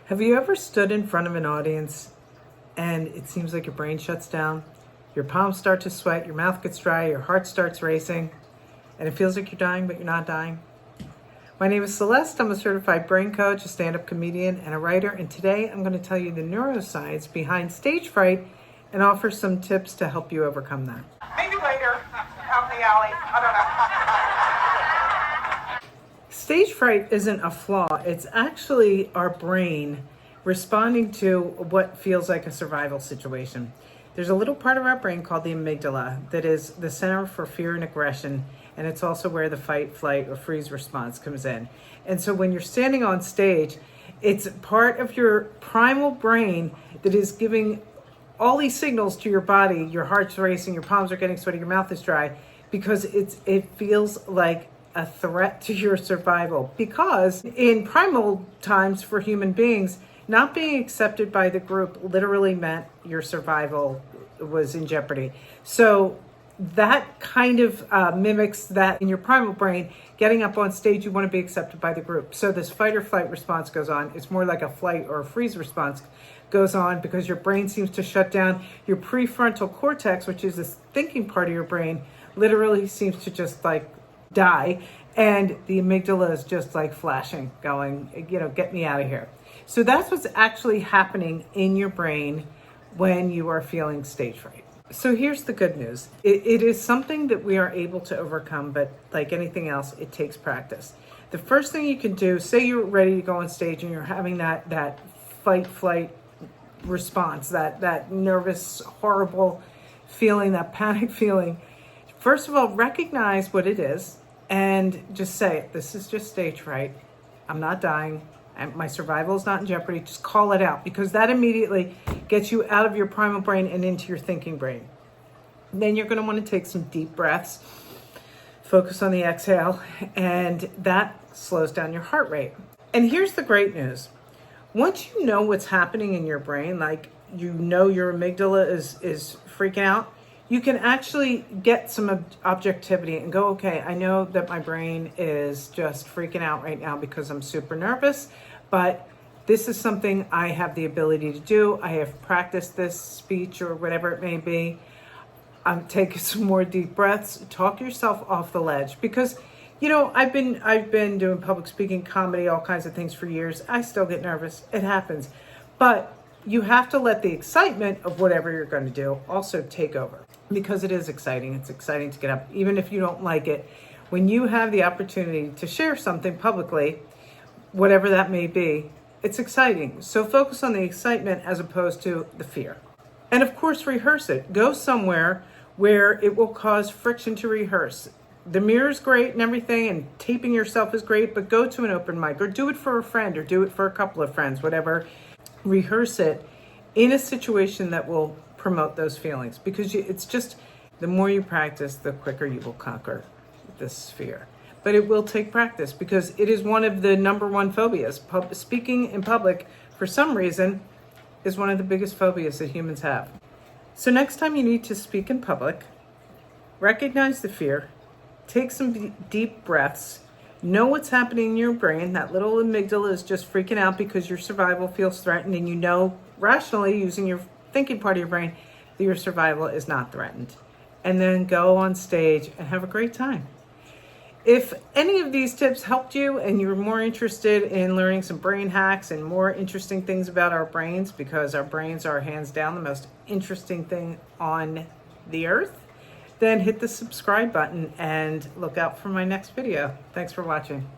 Have you ever stood in front of an audience and it seems like your brain shuts down, your palms start to sweat, your mouth gets dry, your heart starts racing, and it feels like you're dying, but you're not dying? My name is Celeste. I'm a certified brain coach, a stand-up comedian, and a writer, and today I'm going to tell you the neuroscience behind stage fright and offer some tips to help you overcome that. Maybe later, out in the alley. I don't know. Stage fright isn't a flaw. It's actually our brain responding to what feels like a survival situation. There's a little part of our brain called the amygdala that is the center for fear and aggression, and it's also where the fight, flight, or freeze response comes in. And so when you're standing on stage, it's part of your primal brain that is giving all these signals to your body. Your heart's racing, your palms are getting sweaty, your mouth is dry, because it feels like a threat to your survival. Because in primal times for human beings, not being accepted by the group literally meant your survival was in jeopardy. So that kind of mimics that in your primal brain. Getting up on stage, you want to be accepted by the group. So this fight or flight response goes on. It's more like a flight or a freeze response goes on because your brain seems to shut down. Your prefrontal cortex, which is this thinking part of your brain, literally seems to just like die. And the amygdala is just like flashing, going, get me out of here. So that's what's actually happening in your brain when you are feeling stage fright. So here's the good news. It is something that we are able to overcome, but like anything else, it takes practice. The first thing you can do, say you're ready to go on stage and you're having that fight, flight response, that nervous, horrible feeling, that panic feeling. First of all, recognize what it is and just say, this is just stage fright. I'm not dying. My survival is not in jeopardy. Just call it out, because that immediately gets you out of your primal brain and into your thinking brain. Then you're going to want to take some deep breaths, focus on the exhale, and that slows down your heart rate. And here's the great news. Once you know what's happening in your brain, like your amygdala is freaking out, you can actually get some objectivity and go, okay, I know that my brain is just freaking out right now because I'm super nervous, but this is something I have the ability to do. I have practiced this speech or whatever it may be. I'm taking some more deep breaths. Talk yourself off the ledge, because I've been doing public speaking, comedy, all kinds of things for years. I still get nervous. It happens. But you have to let the excitement of whatever you're going to do also take over, because it is exciting. It's exciting to get up, even if you don't like it. When you have the opportunity to share something publicly, whatever that may be, it's exciting. So focus on the excitement as opposed to the fear. And of course, rehearse it. Go somewhere where it will cause friction to rehearse. The mirror's great and everything, and taping yourself is great, but go to an open mic or do it for a friend or do it for a couple of friends, whatever. Rehearse it in a situation that will promote those feelings, because it's just the more you practice, the quicker you will conquer this fear. But it will take practice, because it is one of the number one phobias. Speaking in public, for some reason, is one of the biggest phobias that humans have. So next time you need to speak in public, recognize the fear, take some deep breaths, know what's happening in your brain. That little amygdala is just freaking out because your survival feels threatened, and you know rationally, using your thinking part of your brain, that your survival is not threatened. And then go on stage and have a great time. If any of these tips helped you and you're more interested in learning some brain hacks and more interesting things about our brains, because our brains are hands down the most interesting thing on the earth, then hit the subscribe button and look out for my next video. Thanks for watching.